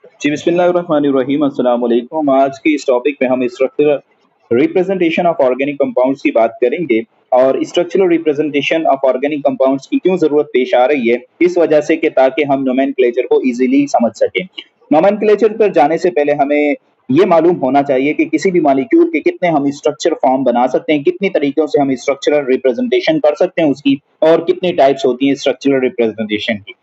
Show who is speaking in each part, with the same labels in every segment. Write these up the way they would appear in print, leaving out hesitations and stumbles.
Speaker 1: जी, बिस्मिल्लाहिर्रहमानिर्रहीम, अस्सलाम वालेकुम। आज की इस टॉपिक में हम structural representation of organic compounds की बात करेंगे और structural representation of organic compounds की क्यों ज़रूरत पेश आ रही है, इस वजह से कि ताकि हम नोमेनक्लेचर को ईज़िली समझ सकें। नोमेनक्लेचर पर जाने से पहले हमें ये मालूम होना चाहिए कि किसी भी मॉलिक्यूल के कितने हम स्ट्रक्चर फॉर्म बना सकते हैं, कितनी तरीकों से हम स्ट्रक्चरल रिप्रेजेंटेशन कर सकते हैं उसकी और कितनी टाइप्स होती हैं स्ट्रक्चरल रिप्रेजेंटेशन की।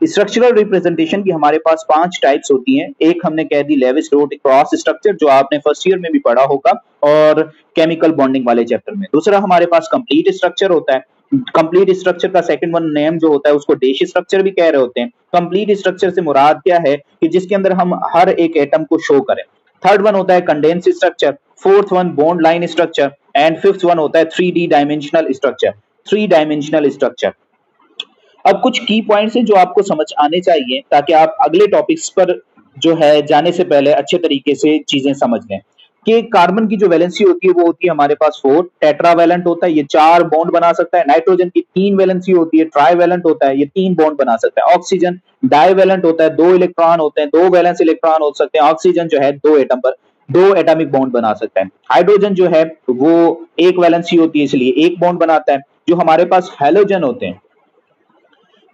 Speaker 1: स्ट्रक्चरल रिप्रेजेंटेशन की हमारे पास 5 टाइप्स होती हैं। एक हमने कह दी लेविस डॉट क्रॉस स्ट्रक्चर जो आपने फर्स्ट ईयर में भी पढ़ा होगा और केमिकल बॉन्डिंग वाले चैप्टर में। दूसरा हमारे पास कंप्लीट स्ट्रक्चर होता है। कंप्लीट स्ट्रक्चर का सेकंड वन नेम जो होता है उसको डेश स्ट्रक्चर भी कह रहे होते हैं। कंप्लीट स्ट्रक्चर से मुराद क्या है कि जिसके अंदर हम हर एक एटम को शो करें। थर्ड वन होता है condense structure, fourth one bond line structure and fifth one होता है 3D dimensional structure, three dimensional structure. अब कुछ की पॉइंट्स हैं जो आपको समझ आने चाहिए ताकि आप अगले टॉपिक्स पर जो है जाने से पहले अच्छे तरीके से चीजें समझ लें कि कार्बन की जो वैलेंसी होती है वो होती है हमारे पास 4, टेट्रावैलेंट होता है, ये 4 बॉन्ड बना सकता है। नाइट्रोजन की 3 वैलेंसी होती है, ट्राईवैलेंट होता है, ये 3 बॉन्ड बना सकता है। ऑक्सीजन डाईवैलेंट होता है, 2 इलेक्ट्रॉन होते हैं, 2 वैलेंस इलेक्ट्रॉन हो सकते हैं। ऑक्सीजन जो है 2 एटम पर 2 एटॉमिक बॉन्ड बना सकता है। हाइड्रोजन जो है वो एक वैलेंसी होती है इसलिए एक बॉन्ड बनाता है। जो हमारे पास हैलोजन होते हैं,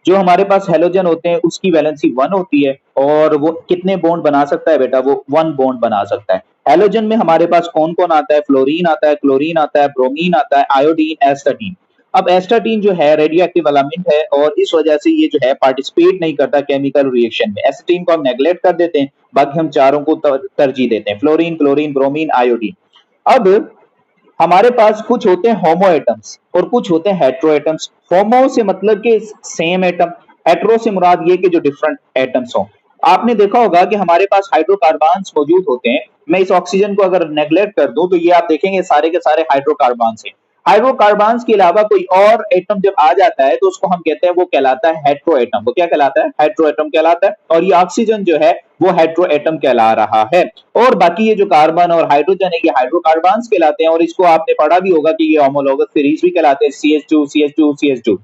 Speaker 1: जो हमारे पास हैलोजन होते हैं उसकी वैलेंसी 1 होती है और वो कितने बॉन्ड बना सकता है बेटा? वो 1 बॉन्ड बना सकता है। हैलोजन में हमारे पास कौन-कौन आता है? फ्लोरीन आता है, क्लोरीन आता है, ब्रोमीन आता है, आयोडीन, एस्टाटीन। अब एस्टाटीन जो है रेडियो एक्टिव एलिमेंट है और इस वजह से ये जो है पार्टिसिपेट नहीं करता केमिकल रिएक्शन में। एस्टाटीन को हम नेग्लेक्ट कर देते हैं, बाकी हम चारों को तरजीह देते हैं, फ्लोरीन, क्लोरीन, ब्रोमीन, आयोडीन। अब हमारे पास कुछ होते हैं होमो एटम्स और कुछ होते हैं हेट्रो एटम्स। होमो से मतलब कि सेम एटम, हेट्रो से मुराद ये कि जो डिफरेंट एटम्स हो। आपने देखा होगा कि हमारे पास हाइड्रोकार्बन्स मौजूद होते हैं। मैं इस ऑक्सीजन को अगर नेग्लेक्ट कर दूं तो ये आप देखेंगे सारे के सारे हाइड्रोकार्बन्स हैं। हाइड्रोकार्बन्स के अलावा कोई और एटम जब आ जाता है तो उसको हम कहते हैं वो कहलाता है हेट्रो एटम। वो क्या कहलाता है? हेट्रो एटम कहलाता है। और ये ऑक्सीजन जो है वो हेट्रो एटम कहला रहा है। और बाकी ये जो कार्बन और हाइड्रोजन है ये हाइड्रोकार्बन्स कहलाते हैं और इसको आपने पढ़ा भी होगा कि ये होमोलॉगस सीरीज भी कहलाते हैं, CH2 CH2 CH2।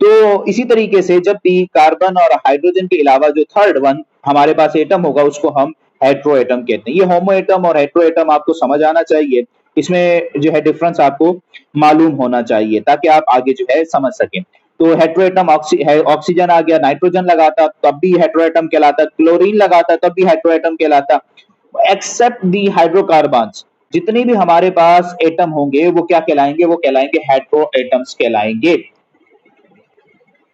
Speaker 1: तो इसी तरीके से जब भी कार्बन और हाइड्रोजन के अलावा जो थर्ड वन हमारे पास एटम होगा उसको हम हेट्रो एटम कहते हैं। ये होमो एटम और हेट्रो एटम आपको समझ आना चाहिए। इसमें जो है डिफरेंस आपको मालूम होना चाहिए ताकि आप आगे जो है समझ सकें। तो हेट्रो एटम ऑक्सीजन आ गया, नाइट्रोजन लगाता तब भी हेट्रो एटम कहलाता, क्लोरीन लगाता तब भी हेट्रो एटम कहलाता। एक्सेप्ट दी हाइड्रोकार्बन्स, जितने भी हमारे पास एटम होंगे वो क्या कहलाएंगे? वो कहलाएंगे हेट्रो एटम्स कहलाएंगे।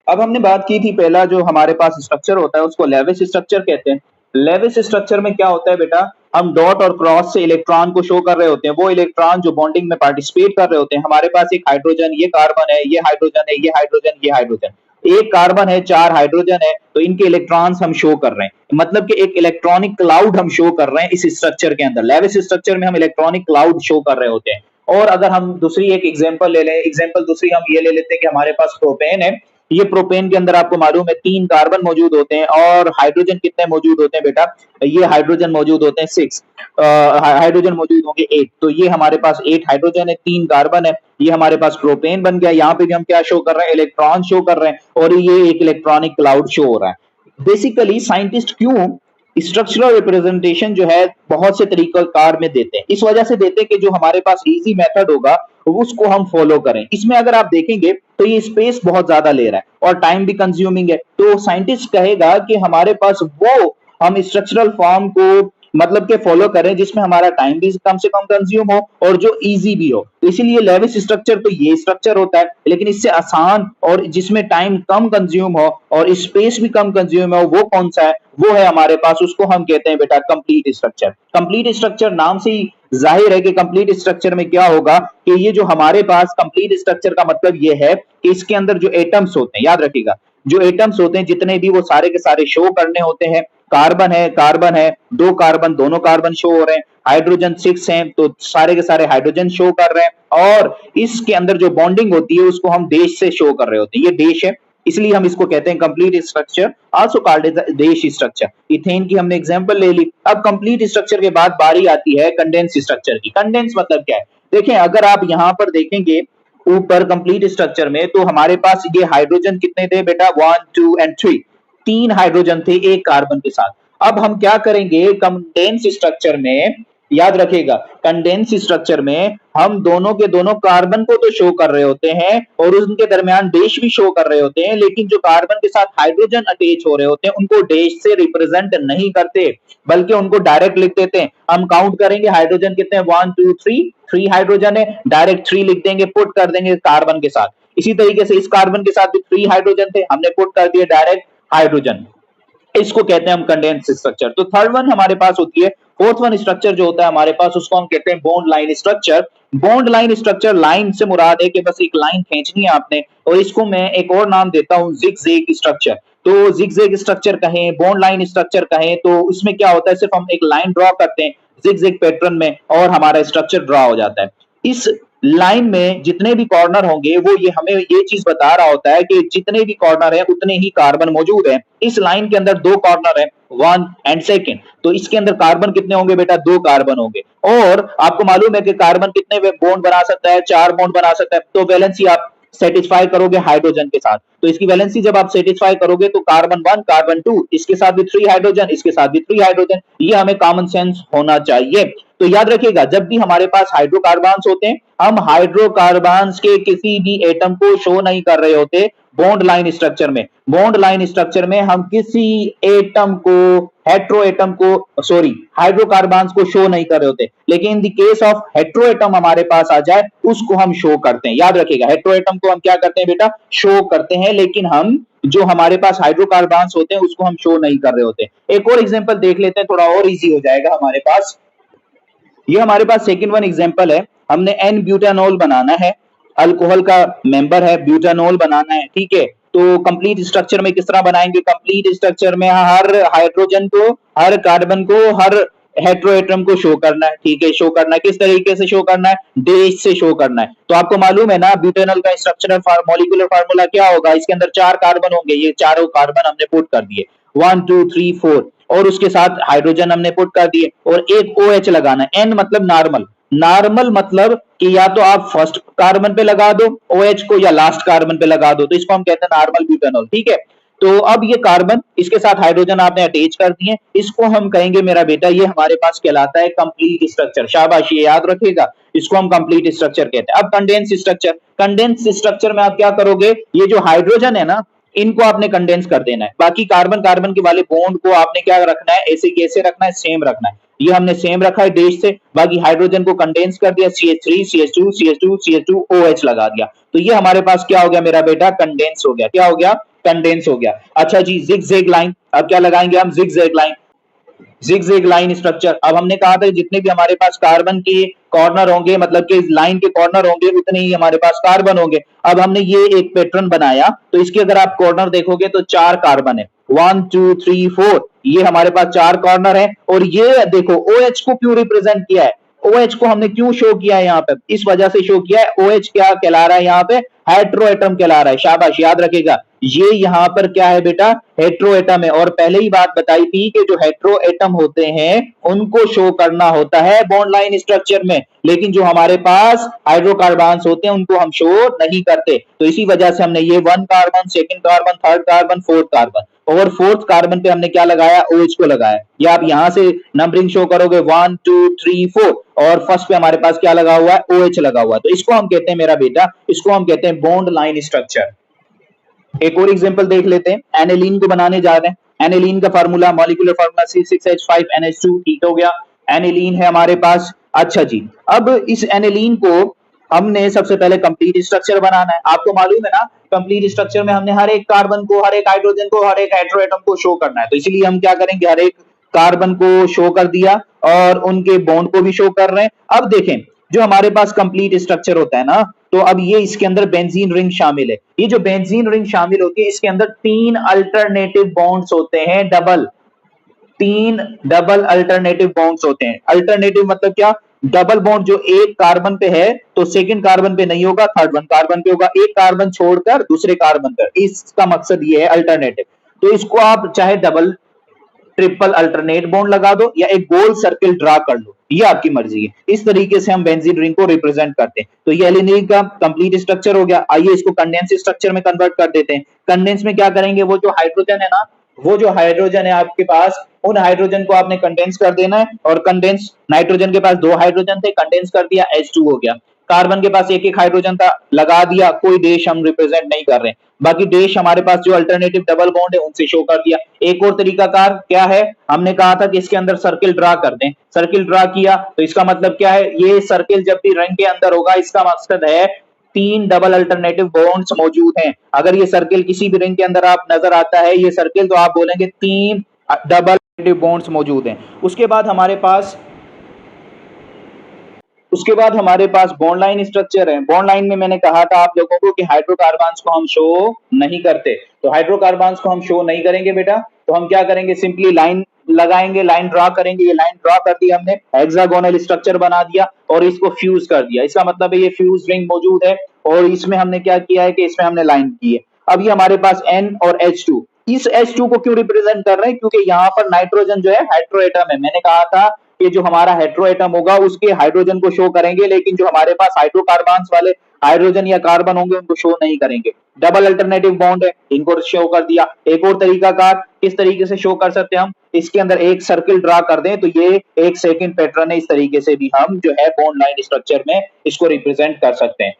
Speaker 1: अब हमने बात की थी पहला जो हमारे पास स्ट्रक्चर होता है उसको लेविस स्ट्रक्चर कहते हैं। लेविस स्ट्रक्चर में क्या होता है बेटा? हम डॉट और क्रॉस से इलेक्ट्रॉन को शो कर रहे होते हैं। वो इलेक्ट्रॉन जो बॉन्डिंग में पार्टिसिपेट कर रहे होते हैं। हमारे पास एक हाइड्रोजन, ये कार्बन है, ये हाइड्रोजन है, ये हाइड्रोजन, ये हाइड्रोजन। एक कार्बन है, 4 हाइड्रोजन है, तो इनके इलेक्ट्रॉन्स हम शो कर रहे हैं। मतलब कि एक इलेक्ट्रॉनिक क्लाउड हम शो कर रहे हैं इस स्ट्रक्चर के अंदर। लेविस स्ट्रक्चर में हम इलेक्ट्रॉनिक क्लाउड शो कर रहे होते हैं। और अगर हम दूसरी एक एग्जांपल ले लें, एग्जांपल दूसरी हम ये ले लेते हैं कि हमारे पास प्रोपेन है। ये प्रोपेन के अंदर आपको मालूम है 3 कार्बन मौजूद होते हैं और हाइड्रोजन कितने मौजूद होते हैं बेटा? ये हाइड्रोजन मौजूद होते हैं 6, हाइड्रोजन मौजूद होंगे 8। तो ये हमारे पास 8 हाइड्रोजन है, 3 कार्बन है। ये हमारे पास प्रोपेन बन गया। यहाँ पे भी हम क्या शो कर रहे हैं? इलेक्ट्रॉन शो कर रहे हैं और ये एक इलेक्ट्रॉनिक क्लाउड शो हो रहा है। बेसिकली साइंटिस्ट क्यों स्ट्रक्चरल रिप्रेजेंटेशन जो है बहुत से तरीकाकार में देते हैं? इस वजह से देते हैं कि जो हमारे पास इजी मेथड होगा उसको हम फॉलो करें। इसमें अगर आप देखेंगे तो ये स्पेस बहुत ज्यादा ले रहा है और टाइम भी कंज्यूमिंग है। तो साइंटिस्ट कहेगा कि हमारे पास वो हम स्ट्रक्चरल फॉर्म को मतलब के फॉलो करें जिसमें हमारा टाइम भी कम से कम कंज्यूम हो और जो इजी भी हो। तो इसीलिए लेविस स्ट्रक्चर तो ये स्ट्रक्चर होता है, लेकिन इससे आसान और जिसमें टाइम कम कंज्यूम हो और स्पेस भी कम कंज्यूम हो वो कौन सा है? वो है हमारे पास, उसको हम कहते हैं बेटा कंप्लीट स्ट्रक्चर। कंप्लीट स्ट्रक्चर नाम से ही जाहिर है कि कंप्लीट स्ट्रक्चर में क्या होगा कि ये जो हमारे पास कंप्लीट स्ट्रक्चर का मतलब ये है कि इसके अंदर जो एटम्स होते हैं, याद रखिएगा, जो एटम्स होते हैं जितने भी वो सारे के सारे शो करने होते हैं। कार्बन है, 2 कार्बन, दोनों कार्बन शो हो रहे हैं। हाइड्रोजन 6 हैं तो सारे के सारे हाइड्रोजन शो कर रहे हैं और इसके अंदर जो बॉन्डिंग होती है उसको हम देश से शो कर रहे होते हैं। ये देश है, इसलिए हम इसको कहते हैं complete structure, also called as dash structure. Ethane की हमने एग्जांपल ले ली। अब कंप्लीट स्ट्रक्चर के बाद बारी आती है कंडेंस स्ट्रक्चर की। कंडेंस मतलब क्या है? देखें, अगर आप यहां पर देखेंगे ऊपर कंप्लीट स्ट्रक्चर में तो हमारे पास ये हाइड्रोजन कितने थे बेटा? 1 2 एंड 3, 3 हाइड्रोजन थे एक कार्बन के साथ। अब हम क्या करेंगे कंडेंस स्ट्रक्चर में, याद रखिएगा कंडेंस स्ट्रक्चर में हम दोनों के दोनों कार्बन को तो शो कर रहे होते हैं और उनके दरमियान डैश भी शो कर रहे होते हैं, लेकिन जो कार्बन के साथ हाइड्रोजन अटैच हो रहे होते हैं उनको डैश से रिप्रेजेंट नहीं करते, बल्कि उनको डायरेक्ट लिख देते हैं। हम काउंट करेंगे हाइड्रोजन कितने हैं, 1 2 3, 3 हाइड्रोजन है, डायरेक्ट 3 लिख देंगे, पुट कर देंगे कार्बन के साथ। इसी तरीके से इस कार्बन के साथ भी 3 हाइड्रोजन थे, हमने पुट कर दिए डायरेक्ट हाइड्रोजन। इसको कहते हैं हम कंडेंस स्ट्रक्चर। तो थर्ड वन हमारे पास होती है, फोर्थ वन स्ट्रक्चर जो होता है हमारे पास उसको हम कहते हैं bond line structure. Bond line structure, line से मुराद है कि बस एक लाइन खींचनी है आपने, और इसको मैं एक और नाम देता हूं जिगजैग स्ट्रक्चर। तो जिगजैग स्ट्रक्चर कहें, बॉन्ड लाइन स्ट्रक्चर कहें, तो उसमें क्या होता है, सिर्फ हम एक लाइन ड्रॉ करते हैं जिगजैग पैटर्न में और हमारा स्ट्रक्चर ड्रॉ हो जाता है। इस लाइन में जितने भी कॉर्नर होंगे वो ये हमें ये चीज बता रहा होता है कि जितने भी कॉर्नर है उतने ही कार्बन मौजूद है। इस लाइन के अंदर 2 कॉर्नर है, 1 एंड 2, तो इसके अंदर कार्बन कितने होंगे बेटा, 2 कार्बन होंगे। और आपको मालूम है कि कार्बन कितने बॉन्ड बना सकता है, 4 बॉन्ड बना सकता है। तो वैलेंसी आप सेटिस्फाई करोगे हाइड्रोजन के साथ, तो इसकी वैलेंसी जब आप सेटिस्फाई करोगे तो कार्बन 1 कार्बन 2, इसके साथ भी 3 हाइड्रोजन, इसके साथ भी 3 हाइड्रोजन। ये हमें कॉमन सेंस होना चाहिए। तो याद रखिएगा जब भी हमारे पास हाइड्रोकार्बन्स होते हैं, हम हाइड्रोकार्बन्स के किसी भी एटम को शो नहीं कर रहे होते बॉन्ड लाइन स्ट्रक्चर में। बॉन्ड लाइन स्ट्रक्चर में हम किसी एटम को, हेट्रो एटम को, सॉरी हाइड्रोकार्बन्स को शो नहीं कर रहे होते, लेकिन in the case of hetero atom हमारे पास आ जाए उसको हम शो करते हैं। याद रखिएगा हेट्रो एटम को हम क्या करते हैं बेटा, शो करते हैं, लेकिन हम जो हमारे पास हाइड्रोकार्बन्स होते हैं उसको हम शो नहीं कर रहे होते। एक और एग्जांपल देख लेते हैं, थोड़ा और इजी हो जाएगा हमारे पास। ये हमारे पास सेकंड वन एग्जांपल है, हमने एन ब्यूटानॉल बनाना है, अल्कोहल का मेंबर है, ब्यूटानॉल बनाना है, ठीक है। तो कंप्लीट स्ट्रक्चर में किस तरह बनाएंगे, कंप्लीट स्ट्रक्चर में हर हाइड्रोजन को, हर कार्बन को, हर हेट्रोएटम को शो करना है, ठीक है। शो करना है किस तरीके से शो करना है, डैश से शो करना है। तो आपको मालूम है ना ब्यूटेनॉल का स्ट्रक्चरल मॉलिक्यूलर फार्मूला क्या होगा, इसके अंदर 4 कार्बन होंगे, ये चारों कार्बन हमने पुट कर दिए 1 2 3 4, और उसके साथ हाइड्रोजन हमने पुट कर दिए और एक OH लगाना है। N मतलब नॉर्मल, नॉर्मल मतलब कि या तो आप फर्स्ट कार्बन पे लगा दो OH को या लास्ट कार्बन पे लगा दो, तो इसको हम कहते हैं नॉर्मल ब्यूटेनॉल, ठीक है। तो अब ये कार्बन, इसके साथ हाइड्रोजन आपने अटैच कर दिए, इसको हम कहेंगे मेरा बेटा ये हमारे पास कहलाता है कंप्लीट स्ट्रक्चर। शाबाश, ये याद रखिएगा, इसको हम कंप्लीट स्ट्रक्चर कहते हैं। अब कंडेंस स्ट्रक्चर, कंडेंस स्ट्रक्चर में आप क्या करोगे, ये जो हाइड्रोजन है ना इनको आपने कंडेंस कर देना है, बाकी कार्बन कार्बन के वाले बॉन्ड को आपने क्या रखना है, ऐसे कैसे रखना है, सेम रखना है। ये हमने सेम रखा है डैश से, बाकी हाइड्रोजन को कंडेंस कर दिया, CH3 CH2 CH2 CH2 OH लगा दिया, तो ये हमारे पास क्या हो गया मेरा बेटा, कंडेंस हो गया। क्या हो गया, कंडेंस हो गया। अच्छा जी, जिगजैग लाइन, अब क्या लगाएंगे हम, zigzag line, zigzag line structure. अब हमने कहा था जितने भी हमारे पास कार्बन के कॉर्नर होंगे, मतलब कि लाइन के कॉर्नर होंगे उतने ही हमारे पास कार्बन होंगे। अब हमने ये एक पैटर्न बनाया, तो इसके अगर आप कॉर्नर देखोगे तो 4 कार्बन है, 1 2 3 4, ये हमारे पास 4 कॉर्नर है। और ये देखो OH को क्यों रिप्रेजेंट किया है, OH को हमने क्यों शो किया है यहाँ पे, इस वजह से शो किया है, OH क्या कहला रहा है यहाँ पे, हेट्रोएटम कहला रहा है। शाबाश, याद रखेगा ये यहाँ पर क्या है बेटा, हेट्रोएटम है। और पहले ही बात बताई थी कि जो हेट्रोएटम होते हैं उनको शो करना होता है बॉन्ड लाइन स्ट्रक्चर में, लेकिन जो हमारे पास हाइड्रोकार्बन्स होते हैं उनको हम शो नहीं करते। तो इसी वजह से हमने ये 1 carbon, second carbon, third carbon, fourth carbon, और फोर्थ कार्बन पे हमने क्या लगाया, OH को लगाया। ये आप यहां से नंबरिंग शो करोगे 1 2 3 4, और फर्स्ट पे हमारे पास क्या लगा हुआ है, OH लगा हुआ है। तो इसको हम कहते हैं मेरा बेटा, इसको हम कहते हैं बॉन्ड लाइन स्ट्रक्चर। एक और एग्जांपल देख लेते हैं, एनिलीन को बनाने जा रहे हैं। एनिलीन का फार्मूला, मॉलिक्यूलर फार्मूला C6H5NH2, ठीक हो गया, एनिलीन है हमारे पास। अच्छा जी, अब इस एनिलीन को हमने सबसे पहले कंप्लीट स्ट्रक्चर बनाना है। आपको मालूम है ना कंप्लीट स्ट्रक्चर में हमने हर एक कार्बन को, हर एक हाइड्रोजन को, हर एक हेट्रोएटम को शो करना है, तो इसलिए हम क्या करेंगे, हर एक कार्बन को शो कर दिया और उनके बॉन्ड को भी शो कर रहे हैं। अब देखें जो हमारे पास कंप्लीट स्ट्रक्चर होता है ना, तो अब ये इसके अंदर बेंजीन रिंग शामिल है। ये जो बेंजीन रिंग शामिल होती है इसके अंदर 3 अल्टरनेटिव बॉन्ड्स होते हैं, डबल, 3 डबल अल्टरनेटिव बॉन्ड्स होते हैं। अल्टरनेटिव मतलब क्या, डबल बॉन्ड जो एक कार्बन पे है तो सेकंड कार्बन पे नहीं होगा, थर्ड वन कार्बन पे होगा, एक कार्बन छोड़कर दूसरे कार्बन पर, इसका मकसद ये है अल्टरनेटिव। तो इसको आप चाहे डबल ट्रिपल अल्टरनेट बॉन्ड लगा दो या एक गोल सर्किल ड्रा कर लो, ये आपकी मर्जी है। इस तरीके से हम बेंजीन रिंग को रिप्रेजेंट करते हैं। तो ये एलिनीन का कंप्लीट स्ट्रक्चर हो गया। आइए इसको कंडेंस स्ट्रक्चर में कन्वर्ट कर देते हैं। कंडेंस में क्या करेंगे, वो जो हाइड्रोजन है ना वो जो हाइड्रोजन है आपके पास, उन हाइड्रोजन को आपने कंडेंस कर देना है, और कंडेंस नाइट्रोजन के पास 2 हाइड्रोजन थे, कंडेंस कर दिया, H2 हो गया। कार्बन के पास एक एक हाइड्रोजन था, लगा दिया, कोई देश हम रिप्रेजेंट नहीं कर रहे, बाकी देश हमारे पास जो अल्टरनेटिव डबल बॉन्ड है उनसे शो कर दिया। एक और तरीकाकार क्या है, हमने कहा था कि इसके अंदर सर्किल ड्रा कर दें, सर्किल ड्रा किया तो इसका मतलब क्या है, ये सर्किल जब भी रिंग के अंदर होगा इसका मकसद है 3 डबल अल्टरनेटिव बॉन्ड्स मौजूद हैं। अगर ये सर्किल किसी भी रिंग के अंदर आप नजर आता है ये सर्किल, तो आप बोलेंगे 3 डबल बॉन्ड्स मौजूद हैं। उसके बाद हमारे पास बॉन्ड लाइन स्ट्रक्चर है। बॉन्ड लाइन में मैंने कहा था आप लोगों को कि हाइड्रोकार्बन्स को हम शो नहीं करते, तो हाइड्रोकार्बन्स को हम शो नहीं करेंगे बेटा, तो हम क्या करेंगे, सिंपली लाइन लगाएंगे, लाइन ड्रा करेंगे। ये लाइन ड्रा कर दी हमने, हेक्सागोनल स्ट्रक्चर बना दिया और इसको फ्यूज कर दिया। इसका मतलब है ये फ्यूज रिंग मौजूद है और इसमें हमने क्या किया है कि इसमें हमने लाइन की है। अब ये हमारे पास N और H2, इस H2 को क्यों रिप्रेजेंट कर रहे हैं, क्योंकि यहाँ पर नाइट्रोजन जो है हेट्रोएटम है। मैंने कहा था कि जो हमारा हेट्रोएटम होगा उसके हाइड्रोजन को शो करेंगे, लेकिन जो हमारे पास हाइड्रोकार्बन्स वाले हाइड्रोजन या कार्बन होंगे उनको शो नहीं करेंगे। डबल अल्टरनेटिव बॉन्ड है, इनको शो कर दिया। एक और तरीकाकार किस तरीके से शो कर सकते हैं हम, इसके अंदर एक सर्किल ड्रा कर दें, तो ये एक सेकंड पैटर्न है, इस तरीके से भी हम जो है बॉन्ड लाइन स्ट्रक्चर में इसको रिप्रेजेंट कर सकते हैं।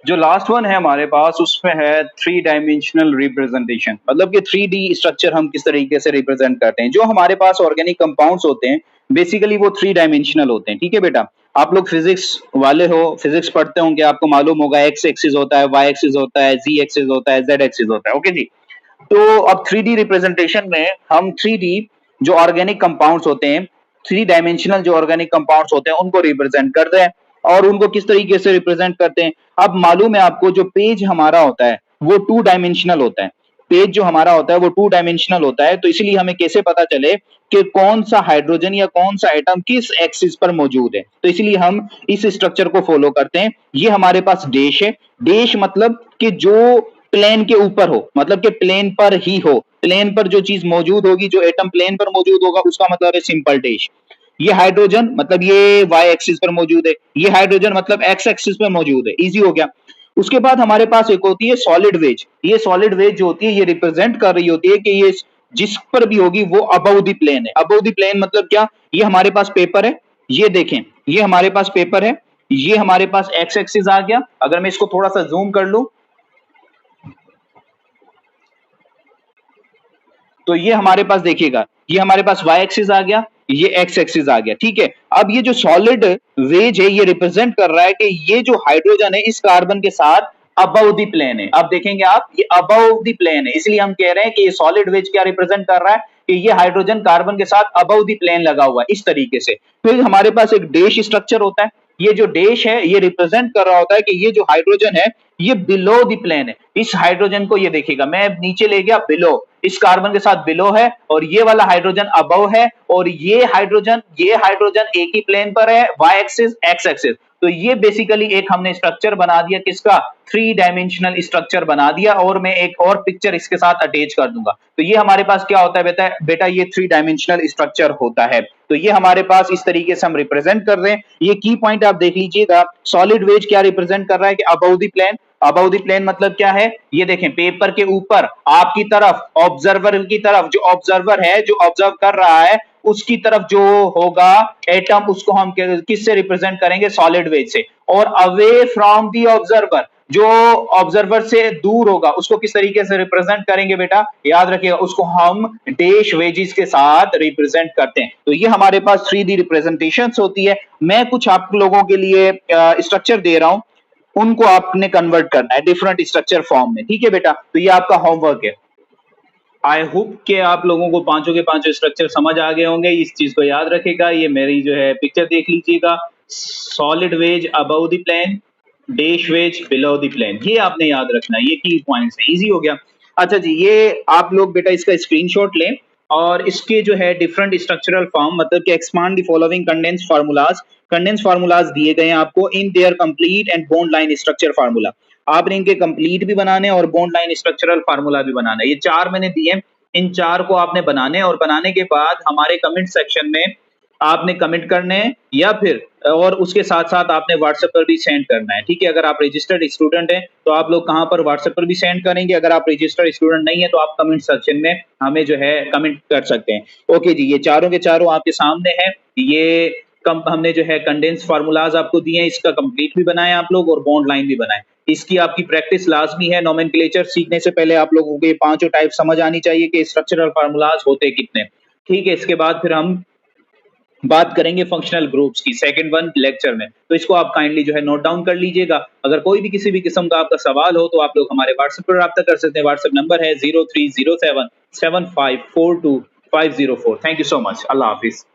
Speaker 1: जो लास्ट वन है हमारे पास उसमें है 3 डायमेंशनल रिप्रेजेंटेशन, मतलब कि 3D स्ट्रक्चर हम किस तरीके से रिप्रेजेंट करते हैं। जो हमारे पास ऑर्गेनिक कंपाउंड्स होते हैं बेसिकली वो 3 डायमेंशनल होते हैं। ठीक है बेटा, आप लोग फिजिक्स वाले हो, फिजिक्स पढ़ते होंगे, आपको मालूम होगा एक्स एक्सिस होता है, वाई एक्सिस होता है, जी एक्सिस होता है, जेड एक्सिस होता है। ओके जी, तो अब 3D रिप्रेजेंटेशन में हम 3D जो ऑर्गेनिक कंपाउंड्स होते हैं, 3 डायमेंशनल जो ऑर्गेनिक कंपाउंड्स होते हैं उनको रिप्रेजेंट करते हैं। और उनको किस तरीके से रिप्रेजेंट करते हैं, अब मालूम है आपको, जो पेज हमारा होता है वो 2 डायमेंशनल होता है। पेज जो हमारा होता है वो 2 डायमेंशनल होता है, तो इसलिए हमें कैसे पता चले कि कौन सा हाइड्रोजन या कौन सा एटम किस एक्सिस पर मौजूद है, तो इसलिए हम इस स्ट्रक्चर को फॉलो करते हैं। ये हमारे पास डैश है, डैश मतलब कि जो प्लेन के ऊपर हो, मतलब कि प्लेन पर ही हो, प्लेन पर जो चीज मौजूद होगी, जो एटम प्लेन पर मौजूद होगा उसका मतलब है सिंपल डैश। ये हाइड्रोजन मतलब ये वाई एक्सिस पर मौजूद है, ये हाइड्रोजन मतलब एक्स एक्सिस पर मौजूद है, इजी हो गया। उसके बाद हमारे पास एक होती है सॉलिड वेज। ये सॉलिड वेज जो होती है ये रिप्रेजेंट कर रही होती है कि ये जिस पर भी होगी वो अबव द प्लेन है। अबव द प्लेन मतलब क्या, ये हमारे पास पेपर है, ये देखें, ये हमारे पास पेपर है, ये हमारे पास एक्स एक्सिस आ गया। अगर मैं इसको थोड़ा सा जूम कर लूं तो ये हमारे पास देखिएगा, ये हमारे पास वाई एक्सिस आ गया, ये एक्स एक्सिस आ गया। ठीक है, अब ये जो सॉलिड वेज है ये रिप्रेजेंट कर रहा है कि ये जो हाइड्रोजन है इस कार्बन के साथ अबव द प्लेन है। अब देखेंगे आप, ये अबव द प्लेन है, इसलिए हम कह रहे हैं कि ये सॉलिड वेज क्या रिप्रेजेंट कर रहा है कि ये हाइड्रोजन कार्बन के साथ अबव द प्लेन लगा हुआ है, इस तरीके से। फिर हमारे पास एक डैश स्ट्रक्चर होता है, ये जो डैश है ये रिप्रेजेंट कर रहा होता है कि ये जो हाइड्रोजन है ये बिलो द प्लेन है। इस हाइड्रोजन को ये देखिएगा, मैं नीचे ले गया बिलो, इस कार्बन के साथ बिलो है, और ये वाला हाइड्रोजन अबव है, और ये हाइड्रोजन एक ही प्लेन पर है, वाई एक्सिस एक्स एक्सिस। तो ये बेसिकली एक हमने स्ट्रक्चर बना दिया, किसका, 3 डायमेंशनल स्ट्रक्चर बना दिया। और मैं एक और पिक्चर इसके साथ अटैच कर दूंगा, तो ये हमारे पास क्या होता है बेटा, ये 3 डायमेंशनल स्ट्रक्चर होता है। तो ये हमारे पास इस तरीके से हम रिप्रेजेंट कर रहे हैं। ये की पॉइंट आप देख लीजिएगा, सॉलिड वेज क्या रिप्रेजेंट कर रहा है कि above the plane. Above the plane मतलब क्या है, ये देखें, पेपर के ऊपर आपकी तरफ, ऑब्जर्वर की तरफ, जो ऑब्जर्वर है जो ऑब्जर्व कर रहा है उसकी तरफ जो होगा एटम, उसको हम किससे रिप्रेजेंट करेंगे, सॉलिड वेज से। और अवे फ्रॉम दी ऑब्जर्वर, जो ऑब्जर्वर से दूर होगा उसको किस तरीके से रिप्रेजेंट करेंगे बेटा, याद रखिएगा, उसको हम डैश वेजिस के साथ रिप्रेजेंट करते हैं। तो ये हमारे पास 3D रिप्रेजेंटेशंस होती है। मैं कुछ आप लोगों के लिए स्ट्रक्चर दे रहा हूं, उनको आपने कन्वर्ट करना है डिफरेंट स्ट्रक्चर फॉर्म में। ठीक है बेटा, तो ये आपका होमवर्क है। आई होप कि आप लोगों को पांचों के पांचों स्ट्रक्चर समझ आ गए होंगे। इस चीज को याद रखेगा, ये मेरी जो है पिक्चर देख लीजिएगा, solid wedge above the plane, dash wedge below the plane, ये आपने याद रखना है, ये की पॉइंट्स है, इजी हो गया। अच्छा जी, ये आप लोग बेटा इसका स्क्रीनशॉट लें और इसके जो है डिफरेंट स्ट्रक्चरल फॉर्म, मतलब कि expand the following condense formulas दिए गए हैं आपको in their complete and bond line structure formula. आपने इनके कंप्लीट भी बनाने और बॉन्ड लाइन स्ट्रक्चरल फार्मूला भी बनाना है। ये 4 मैंने दिए, इन 4 को आपने बनाने, और बनाने के बाद हमारे कमेंट सेक्शन में आपने कमेंट करने हैं, या फिर और उसके साथ-साथ आपने व्हाट्सएप पर भी सेंड करना है, ठीक है? अगर आप रजिस्टर्ड स्टूडेंट हैं, तो आप लोग कहाँ पर व्हाट्सएप पर भी सेंड करेंगे, अगर आप रजिस्टर्ड स्टूडेंट नहीं है, तो आप कमेंट सेक्शन में हमें जो है कमेंट कर सकते हैं। ओके जी, ये चारों के चारों आपके सामने हैं। ये कम हमने जो है कंडेंस फार्मूलाज़ आपको दिए हैं, इसका कंप्लीट भी बनाएँ आप लोग और बॉन्ड लाइन भी बनाएँ। इसकी आपकी प्रैक्टिस लाज़मी है, नोमेनक्लेचर सीखने से पहले आप लोगों को ये पाँचों टाइप समझ आनी चाहिए कि स्ट्रक्चरल फार्मूलाज़ होते कितने। ठीक है, इसके बाद फिर हम बात करेंगे फंक्शनल ग्रुप्स की सेकंड वन लेक्चर में। तो इसको आप काइंडली जो है नोट डाउन कर लीजिएगा। अगर कोई भी किसी भी किस्म का आपका सवाल हो तो आप लोग हमारे व्हाट्सएप पर राब्ता कर सकते हैं। व्हाट्सएप नंबर है 0307 7542 504। Thank you so much. अल्लाह हाफ़िज़।